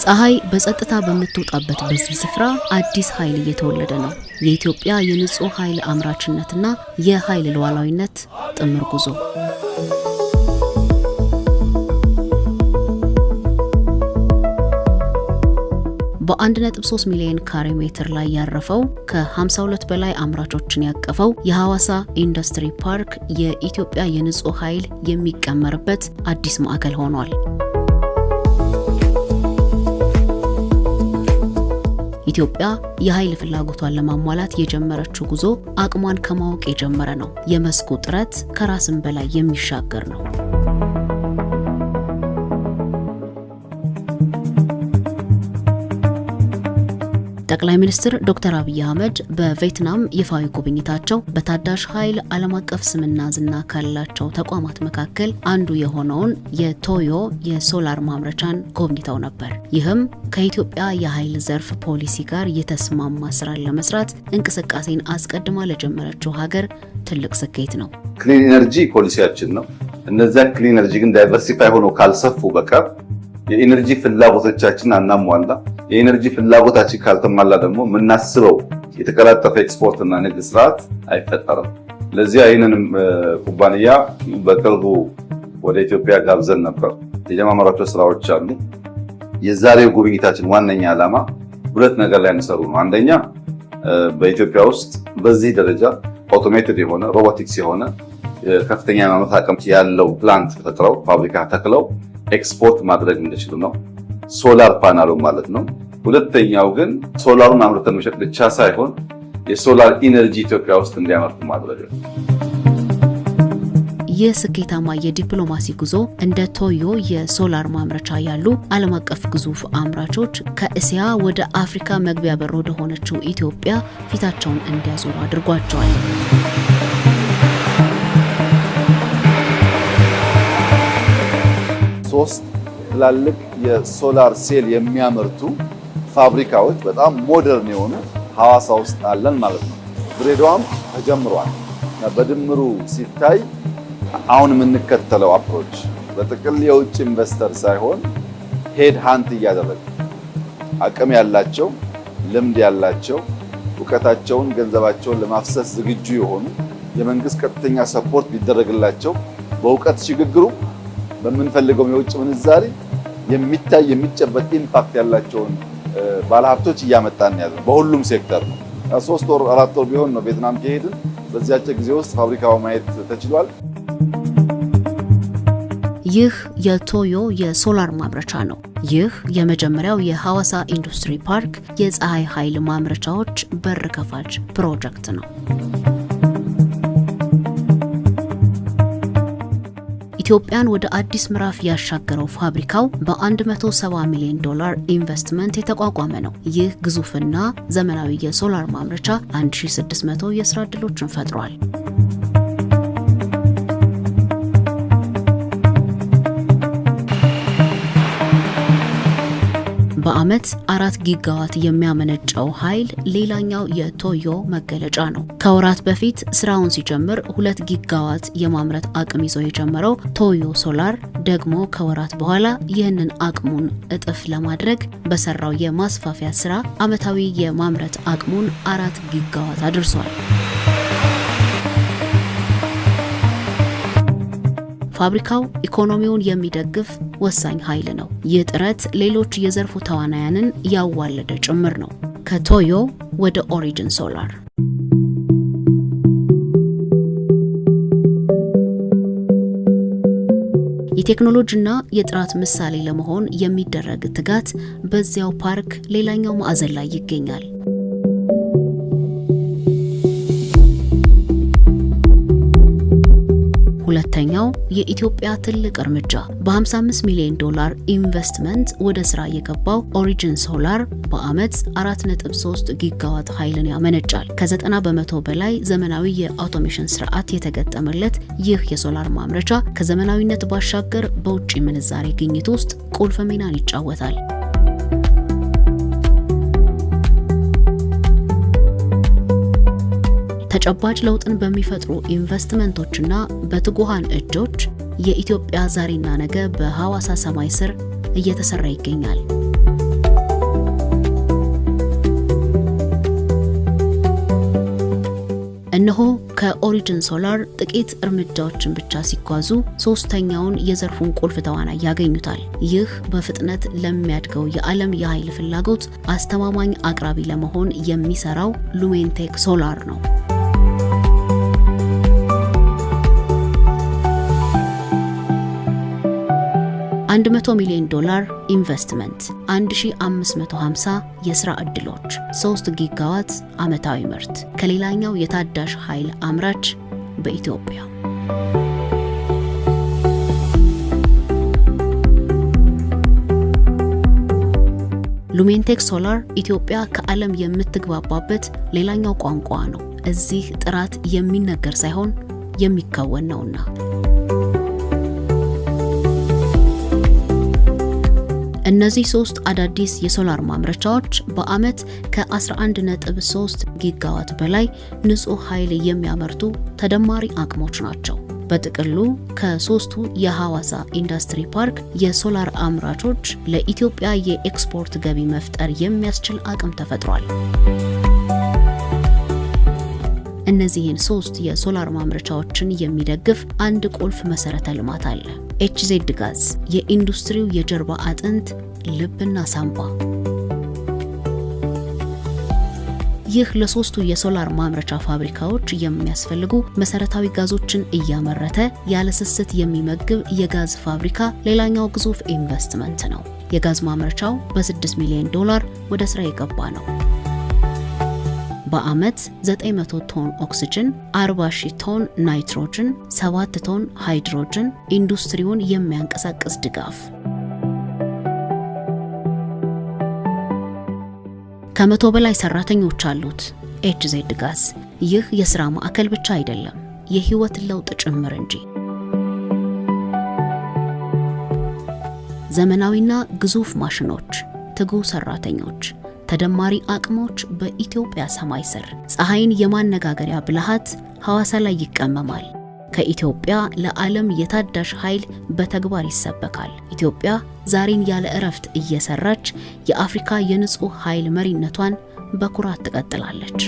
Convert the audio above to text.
ፀሐይ በጸጥታ በምትወጣበት በዚህ ስፍራ አዲስ ኃይል እየተወለደ ነው። የኢትዮጵያ የንጹህ ኃይል አምራችነትና የኃይል ሉዓላዊነት ጥምር ጉዞ። በ1.3 ሚሊዮን ካሬ ሜትር ላይ ያረፈው ከ52 በላይ አምራቾችን ያቀፈው የሐዋሳ ኢንዱስትሪ ፓርክ የኢትዮጵያ የንጹህ ኃይል የሚቀመርበት አዲስ ማዕከል ሆኗል። ኢትዮጵያ የኃይል ፍላጎቷን ለማሟላት የጀመረችው ጉዞ አቅሟን ከማወቅ የጀመረ ነው። የመስኩ ጥረት ከራስም በላይ የሚሻገር ነው። ጠቅላይ ሚኒስትር ዶክተር አብይ አህመድ በቪየትናም ይፋዊ ጉብኝታቸው በታዳሽ ኃይል ዓለም አቀፍ ስምና ዝና ካላቸው ተቋማት መካከል አንዱ የሆነውን የቶዮ የሶላር ማምረቻን ጎብኝተው ነበር። ይህም ከኢትዮጵያ የኃይል ዘርፍ ፖሊሲ ጋር የተስማማ ስራን ለመስራት እንቅስቃሴን አስቀድማ ለጀመረችው ሀገር ትልቅ ስኬት ነው። ክሊን ኤነርጂ ፖሊሲያችን ነው። እነዚያ ክሊን ኤነርጂ ግን ዳይቨርሲፋይ ሆኖ ካልሰፉ በቀር የኤነርጂ ፍላጎቶቻችን አናሟላ። የኤነርጂ ፍላጎታችን ካልተሟላ ደግሞ የምናስበው የተቀላጠፈ ኤክስፖርት እና ንግድ ስርዓት አይፈጠርም። ለዚህ አይነንም ኩባንያ በቅርቡ ወደ ኢትዮጵያ ጋብዘን ነበር። የጀማመራቸው ስራዎች አሉ። የዛሬው ጉብኝታችን ዋነኛ ዓላማ ሁለት ነገር ላይ እንሰሩ ነው። አንደኛ በኢትዮጵያ ውስጥ በዚህ ደረጃ አውቶሜትድ የሆነ ሮቦቲክስ የሆነ ከፍተኛ ማምረት አቅም ያለው ፕላንት ፈጥረው ፋብሪካ ተክለው ኤክስፖርት ማድረግ እንችላለን ነው። ሶላር ፓናሉ ማለት ነው። ሁለተኛው ግን ሶላሩን አምርተን መሸጥ ብቻ ሳይሆን የሶላር ኢነርጂ ኢትዮጵያ ውስጥ እንዲያመርቱ ማድረግ ነው። የስኬታማ የዲፕሎማሲ ጉዞ እንደ ቶዮ የሶላር ማምረቻ ያሉ ዓለም አቀፍ ግዙፍ አምራቾች ከእስያ ወደ አፍሪካ መግቢያ በር ወደ ሆነችው ኢትዮጵያ ፊታቸውን እንዲያዞሩ አድርጓቸዋል። ሶስት ትላልቅ የሶላር ሴል የሚያመርቱ ፋብሪካዎች በጣም ሞደርን የሆኑ ሐዋሳ ውስጥ አለን ማለት ነው። ድሬዳዋም ተጀምሯል። በድምሩ ሲታይ አሁን የምንከተለው አፕሮች በጥቅል የውጭ ኢንቨስተር ሳይሆን ሄድ ሃንት እያደረገ አቅም ያላቸው ልምድ ያላቸው ዕውቀታቸውን ገንዘባቸውን ለማፍሰስ ዝግጁ የሆኑ የመንግስት ቀጥተኛ ሰፖርት ቢደረግላቸው በእውቀት ሽግግሩ በምንፈልገው የውጭ ምንዛሪ የሚታይ የሚጨበጥ ኢምፓክት ያላቸውን ባለሀብቶች እያመጣን ያለው በሁሉም ሴክተር ነው። 3 ወር 4 ወር ቢሆን ነው ቪየትናም ከሄድን በዚያች ጊዜ ውስጥ ፋብሪካው ማየት ተችሏል። ይህ የቶዮ የሶላር ማምረቻ ነው። ይህ የመጀመሪያው የሐዋሳ ኢንዱስትሪ ፓርክ የፀሐይ ኃይል ማምረቻዎች በር ከፋች ፕሮጀክት ነው። ኢትዮጵያን ወደ አዲስ ምዕራፍ ያሻገረው ፋብሪካው በ170 ሚሊዮን ዶላር ኢንቨስትመንት የተቋቋመ ነው። ይህ ግዙፍና ዘመናዊ የሶላር ማምረቻ 1600 የስራ ዕድሎችን ፈጥሯል። በአመት 4 ጊጋዋት የሚያመነጨው ኃይል ሌላኛው የቶዮ መገለጫ ነው። ከወራት በፊት ስራውን ሲጀምር 2 ጊጋዋት የማምረት አቅም ይዞ የጀመረው ቶዮ ሶላር ደግሞ ከወራት በኋላ ይህንን አቅሙን እጥፍ ለማድረግ በሰራው የማስፋፊያ ስራ አመታዊ የማምረት አቅሙን 4 ጊጋዋት አድርሷል። ፋብሪካው ኢኮኖሚውን የሚደግፍ ወሳኝ ኃይል ነው። ይህ ጥረት ሌሎች የዘርፉ ተዋናያንን ያዋለደ ጭምር ነው። ከቶዮ ወደ ኦሪጅን ሶላር የቴክኖሎጂና የጥራት ምሳሌ ለመሆን የሚደረግ ትጋት በዚያው ፓርክ ሌላኛው ማዕዘን ላይ ይገኛል። ሁለተኛው የኢትዮጵያ ትልቅ እርምጃ በ55 ሚሊዮን ዶላር ኢንቨስትመንት ወደ ስራ የገባው ኦሪጅን ሶላር በአመት 4.3 ጊጋዋት ኃይልን ያመነጫል። ከ90 በመቶ በላይ ዘመናዊ የአውቶሜሽን ስርዓት የተገጠመለት ይህ የሶላር ማምረቻ ከዘመናዊነት ባሻገር በውጭ ምንዛሬ ግኝት ውስጥ ቁልፍ ሚናን ይጫወታል። ተጨባጭ ለውጥን በሚፈጥሩ ኢንቨስትመንቶችና በትጉሃን እጆች የኢትዮጵያ ዛሬና ነገ በሐዋሳ ሰማይ ስር እየተሰራ ይገኛል። እነሆ ከኦሪጅን ሶላር ጥቂት እርምጃዎችን ብቻ ሲጓዙ ሶስተኛውን የዘርፉን ቁልፍ ተዋናይ ያገኙታል። ይህ በፍጥነት ለሚያድገው የዓለም የኃይል ፍላጎት አስተማማኝ አቅራቢ ለመሆን የሚሰራው ሉሜንቴክ ሶላር ነው። $100 ሚሊዮን ኢንቨስትመንት፣ 1550 የሥራ ዕድሎች፣ 3 ጊጋዋት ዓመታዊ ምርት ከሌላኛው የታዳሽ ኃይል አምራች በኢትዮጵያ። ሉሜንቴክ ሶላር ኢትዮጵያ ከዓለም የምትግባባበት ሌላኛው ቋንቋ ነው። እዚህ ጥራት የሚነገር ሳይሆን የሚከወን ነውና። እነዚህ 3 አዳዲስ የሶላር ማምረቻዎች በአመት ከ11.3 ጊጋዋት በላይ ንጹህ ኃይል የሚያመርቱ ተደማሪ አቅሞች ናቸው። በጥቅሉ ከ3ቱ የሐዋሳ ኢንዱስትሪ ፓርክ የሶላር አምራቾች ለኢትዮጵያ የኤክስፖርት ገቢ መፍጠር የሚያስችል አቅም ተፈጥሯል። እነዚህን 3 የሶላር ማምረቻዎችን የሚደግፍ አንድ ቁልፍ መሰረተ ልማት አለ። HZ ጋዝ፣ የኢንዱስትሪው የጀርባ አጥንት፣ ልብና ሳምባ። ይህ ለ3ቱ የሶላር ማምረቻ ፋብሪካዎች የሚያስፈልጉ መሰረታዊ ጋዞችን እያመረተ ያለ ስስት የሚመግብ የጋዝ ፋብሪካ ሌላኛው ግዙፍ ኢንቨስትመንት ነው። የጋዝ ማምረቻው በ$6 ሚሊዮን ወደ ስራ የገባ ነው። በአመት 900 ቶን ኦክሲጅን፣ 40,000 ቶን ናይትሮጅን፣ 7 ቶን ሃይድሮጅን ኢንዱስትሪውን የሚያንቀሳቅስ ድጋፍ። ከ100 በላይ ሰራተኞች አሉት HZ ጋዝ። ይህ የሥራ ማዕከል ብቻ አይደለም፣ የህይወት ለውጥ ጭምር እንጂ። ዘመናዊና ግዙፍ ማሽኖች፣ ትጉህ ሰራተኞች፣ ተደማሪ አቅሞች በኢትዮጵያ ሰማይ ስር። ፀሐይን የማነጋገሪያ ብልሃት ሐዋሳ ላይ ይቀመማል። ከኢትዮጵያ ለዓለም የታዳሽ ኃይል በተግባር ይሰበካል። ኢትዮጵያ ዛሬን ያለ እረፍት እየሰራች የአፍሪካ የንጹህ ኃይል መሪነቷን በኩራት ትቀጥላለች።